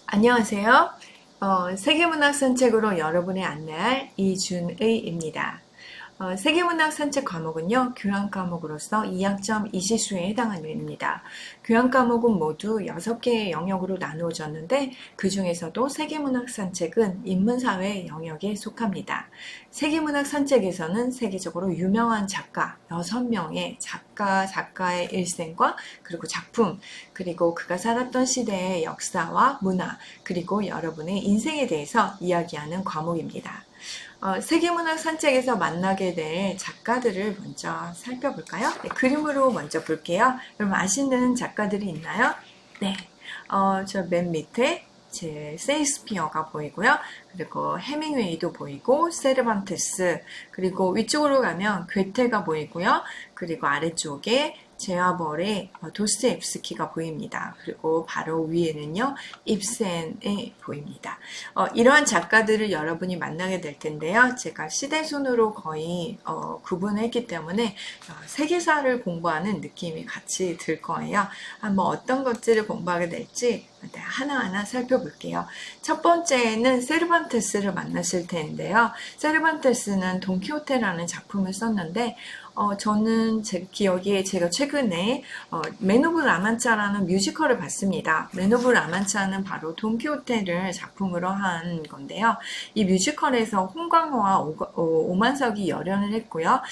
안녕하세요. 세계문학 산책으로 여러분을 안내할 이준의입니다. 세계문학 산책 과목은요, 교양 과목으로서 2학점 이시수에 해당합니다. 교양 과목은 모두 6개의 영역으로 나누어졌는데, 그 중에서도 세계문학 산책은 인문사회 영역에 속합니다. 세계문학 산책에서는 세계적으로 유명한 작가 6명의 작가의 일생과 그리고 작품, 그리고 그가 살았던 시대의 역사와 문화, 그리고 여러분의 인생에 대해서 이야기하는 과목입니다. 세계문학 산책에서 만나게 될 작가들을 먼저 살펴볼까요? 네, 그림으로 먼저 볼게요. 여러분 아시는 작가들이 있나요? 네, 저 맨 밑에 제 세익스피어가 보이고요. 그리고 해밍웨이도 보이고 세르반테스, 그리고 위쪽으로 가면 괴테가 보이고요. 그리고 아래쪽에 제와벌의 도스토옙스키가 보입니다. 그리고 바로 위에는요, 입센이 보입니다. 이러한 작가들을 여러분이 만나게 될 텐데요. 제가 시대순으로 거의 구분했기 때문에 세계사를 공부하는 느낌이 같이 들 거예요. 한번 어떤 것들을 공부하게 될지 하나하나 살펴볼게요. 첫 번째는 세르반테스를 만나실 텐데요. 세르반테스는 돈키호테라는 작품을 썼는데 저는 제 기억에 제가 최근에 맨 오브 라만차라는 뮤지컬을 봤습니다. 맨 오브 라만차는 바로 돈키호테를 작품으로 한 건데요. 이 뮤지컬에서 홍광호와 오만석이 열연을 했고요.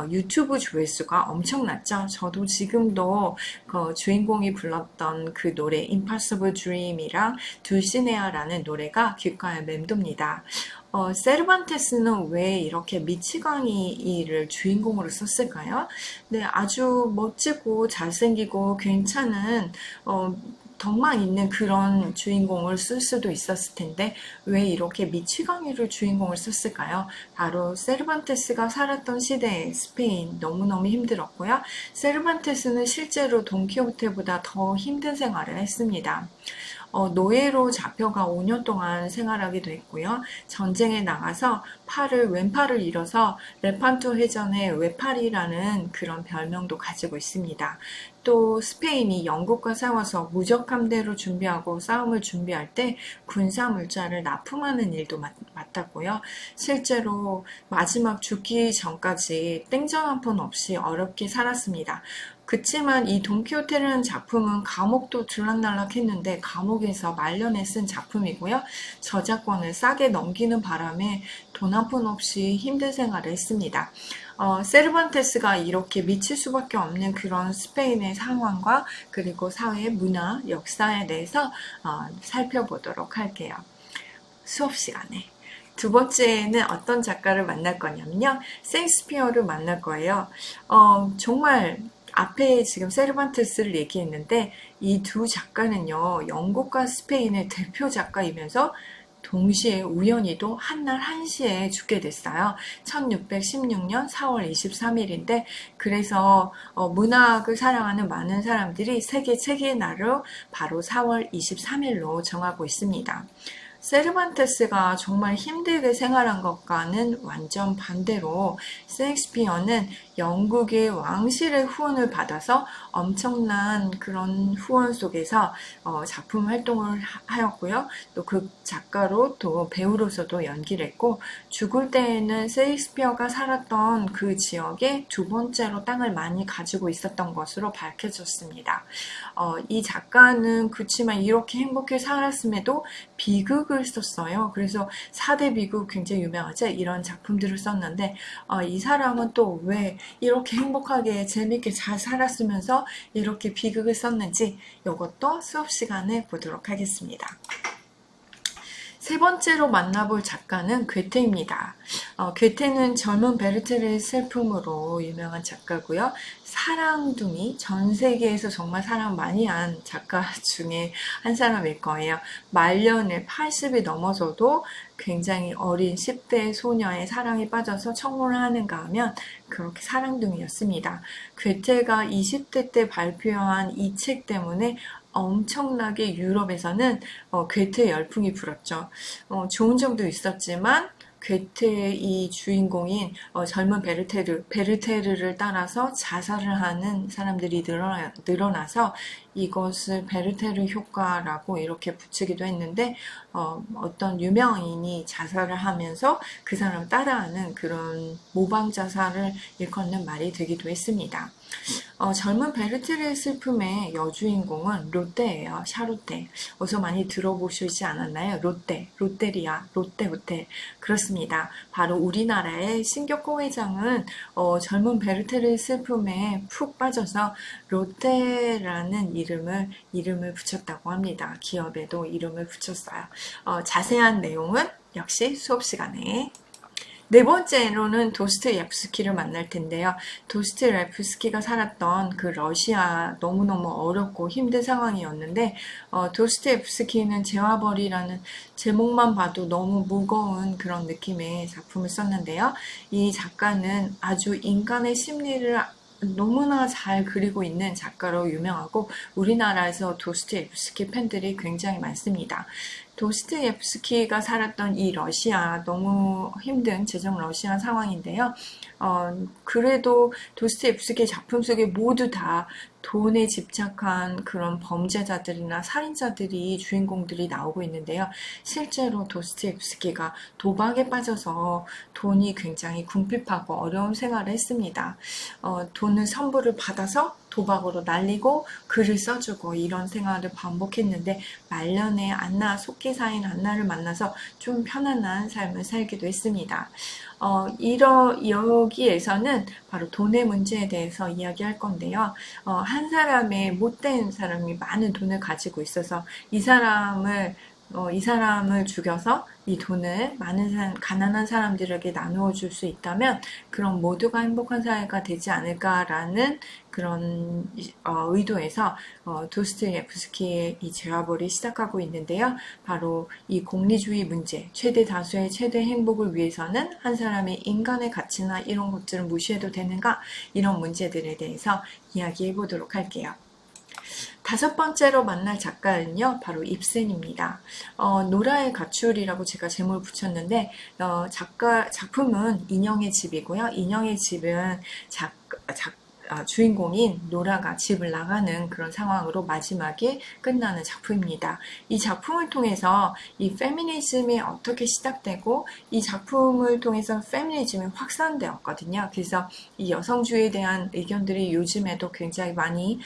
유튜브 조회수가 엄청났죠. 저도 지금도 그 주인공이 불렀던 그 노래 Impossible Dream이랑 둘시네아라는 노래가 귓가에 맴돕니다. 세르반테스는 왜 이렇게 미치광이를 주인공으로 썼을까요? 네, 아주 멋지고 잘생기고 괜찮은 덕망 있는 그런 주인공을 쓸 수도 있었을 텐데 왜 이렇게 미치광이를 주인공을 썼을까요? 바로 세르반테스가 살았던 시대의 스페인 너무너무 힘들었고요. 세르반테스는 실제로 돈키호테보다 더 힘든 생활을 했습니다. 노예로 잡혀가 5년 동안 생활하기도 했고요. 전쟁에 나가서 왼팔을 잃어서 레판토 해전의 외팔이라는 그런 별명도 가지고 있습니다. 또 스페인이 영국과 싸워서 무적함대로 준비하고 싸움을 준비할 때 군사물자를 납품하는 일도 맡았고요. 실제로 마지막 죽기 전까지 땡전 한 푼 없이 어렵게 살았습니다. 그치만 이 돈키호테라는 작품은 감옥도 들락날락했는데 감옥에서 말년에 쓴 작품이고요. 저작권을 싸게 넘기는 바람에 돈 한 푼 없이 힘든 생활을 했습니다. 세르반테스가 이렇게 미칠 수밖에 없는 그런 스페인의 상황과 그리고 사회, 문화, 역사에 대해서 살펴보도록 할게요. 수업 시간에. 두 번째는 어떤 작가를 만날 거냐면요. 세익스피어를 만날 거예요. 정말 앞에 지금 세르반테스를 얘기했는데 이 두 작가는요. 영국과 스페인의 대표 작가이면서 동시에 우연히도 한날 한시에 죽게 됐어요. 1616년 4월 23일인데 그래서 문학을 사랑하는 많은 사람들이 세계 책의 날을 바로 4월 23일로 정하고 있습니다. 세르반테스가 정말 힘들게 생활한 것과는 완전 반대로 셰익스피어는 영국의 왕실의 후원을 받아서 엄청난 그런 후원 속에서 작품 활동을 하였고요. 또 그 작가로 또 배우로서도 연기를 했고 죽을 때에는 셰익스피어가 살았던 그 지역에 두 번째로 땅을 많이 가지고 있었던 것으로 밝혀졌습니다. 이 작가는 그렇지만 이렇게 행복히 살았음에도 비극을 썼어요. 그래서 4대 비극 굉장히 유명하죠. 이런 작품들을 썼는데 이 사람은 또 왜 이렇게 행복하게 재밌게 잘 살았으면서 이렇게 비극을 썼는지 이것도 수업 시간에 보도록 하겠습니다. 세 번째로 만나볼 작가는 괴테입니다. 괴테는 젊은 베르테르의 슬픔으로 유명한 작가고요. 사랑둥이, 전 세계에서 정말 사랑 많이 한 작가 중에 한 사람일 거예요. 말년에 80이 넘어서도 굉장히 어린 10대 소녀의 사랑에 빠져서 청혼을 하는가 하면 그렇게 사랑둥이였습니다. 괴테가 20대 때 발표한 이 책 때문에 엄청나게 유럽에서는 괴테 열풍이 불었죠. 좋은 점도 있었지만 괴테의 이 주인공인 젊은 베르테르를 따라서 자살을 하는 사람들이 늘어나서 이것을 베르테르 효과라고 이렇게 붙이기도 했는데 어떤 유명인이 자살을 하면서 그 사람 따라하는 그런 모방 자살을 일컫는 말이 되기도 했습니다. 젊은 베르테르의 슬픔의 여주인공은 롯데예요. 샤롯데. 어서 많이 들어보시지 않았나요? 롯데, 롯데리아, 롯데호텔. 그렇습니다. 바로 우리나라의 신격호 회장은 젊은 베르테르의 슬픔에 푹 빠져서 롯데라는 이름을 붙였다고 합니다. 기업에도 이름을 붙였어요. 자세한 내용은 역시 수업 시간에. 네 번째로는 도스토옙스키를 만날 텐데요. 도스토옙스키가 살았던 그 러시아 너무너무 어렵고 힘든 상황이었는데 도스토옙스키는 재화벌이라는 제목만 봐도 너무 무거운 그런 느낌의 작품을 썼는데요. 이 작가는 아주 인간의 심리를 너무나 잘 그리고 있는 작가로 유명하고 우리나라에서 도스토옙스키 팬들이 굉장히 많습니다. 도스토옙스키가 살았던 이 러시아 너무 힘든 제정 러시아 상황인데요. 그래도 도스토옙스키 작품 속에 모두 다 돈에 집착한 그런 범죄자들이나 살인자들이 주인공들이 나오고 있는데요. 실제로 도스토옙스키가 도박에 빠져서 돈이 굉장히 궁핍하고 어려운 생활을 했습니다. 돈을 선불을 받아서 도박으로 날리고 글을 써주고 이런 생활을 반복했는데 말년에 안나, 속기사인 안나를 만나서 좀 편안한 삶을 살기도 했습니다. 여기에서는 바로 돈의 문제에 대해서 이야기할 건데요. 한 사람의 못된 사람이 많은 돈을 가지고 있어서 이 사람을 죽여서 이 돈을 많은 가난한 사람들에게 나누어 줄 수 있다면 그럼 모두가 행복한 사회가 되지 않을까라는 그런 의도에서 도스토옙스키의 이 재화벌이 시작하고 있는데요. 바로 이 공리주의 문제, 최대 다수의 최대 행복을 위해서는 한 사람의 인간의 가치나 이런 것들을 무시해도 되는가? 이런 문제들에 대해서 이야기해 보도록 할게요. 다섯 번째로 만날 작가는요, 바로 입센입니다. 노라의 가출이라고 제가 제목을 붙였는데, 작품은 인형의 집이고요. 인형의 집은 주인공인 노라가 집을 나가는 그런 상황으로 마지막에 끝나는 작품입니다. 이 작품을 통해서 이 페미니즘이 어떻게 시작되고 이 작품을 통해서 페미니즘이 확산되었거든요. 그래서 이 여성주의에 대한 의견들이 요즘에도 굉장히 많이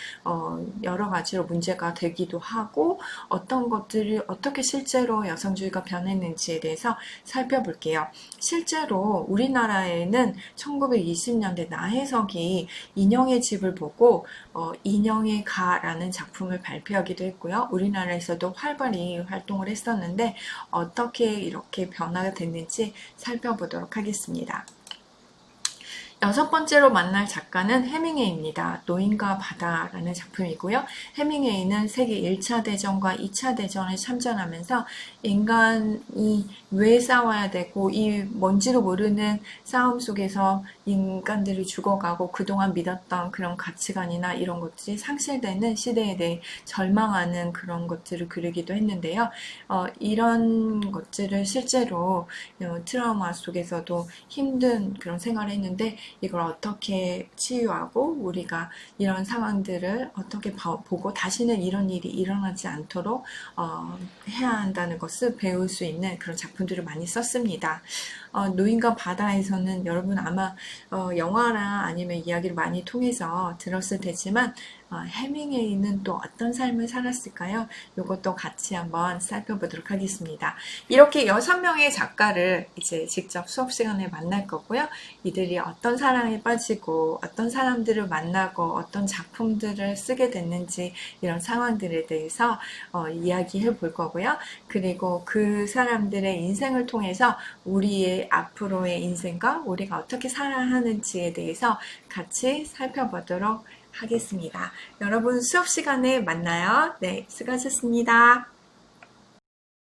여러 가지로 문제가 되기도 하고 어떤 것들이 어떻게 실제로 여성주의가 변했는지에 대해서 살펴볼게요. 실제로 우리나라에는 1920년대 나혜석이 인형의 집을 보고 인형의 가라는 작품을 발표하기도 했고요. 우리나라에서도 활발히 활동을 했었는데 어떻게 이렇게 변화가 됐는지 살펴보도록 하겠습니다. 여섯 번째로 만날 작가는 해밍웨이입니다. 노인과 바다라는 작품이고요. 해밍웨이는 세계 1차 대전과 2차 대전에 참전하면서 인간이 왜 싸워야 되고 이 뭔지도 모르는 싸움 속에서 인간들이 죽어가고 그동안 믿었던 그런 가치관이나 이런 것들이 상실되는 시대에 대해 절망하는 그런 것들을 그리기도 했는데요. 이런 것들을 실제로 트라우마 속에서도 힘든 그런 생활을 했는데 이걸 어떻게 치유하고 우리가 이런 상황들을 어떻게 보고 다시는 이런 일이 일어나지 않도록 해야 한다는 것을 배울 수 있는 그런 작품들을 많이 썼습니다. 노인과 바다에서는 여러분 아마 영화나 아니면 이야기를 많이 통해서 들었을 테지만 해밍웨이는 또 어떤 삶을 살았을까요? 이것도 같이 한번 살펴보도록 하겠습니다. 이렇게 6명의 작가를 이제 직접 수업 시간에 만날 거고요. 이들이 어떤 사랑에 빠지고 어떤 사람들을 만나고 어떤 작품들을 쓰게 됐는지 이런 상황들에 대해서 이야기해 볼 거고요. 그리고 그 사람들의 인생을 통해서 우리의 앞으로의 인생과 우리가 어떻게 살아야 하는지에 대해서 같이 살펴보도록 하겠습니다. 여러분 수업 시간에 만나요. 네, 수고하셨습니다.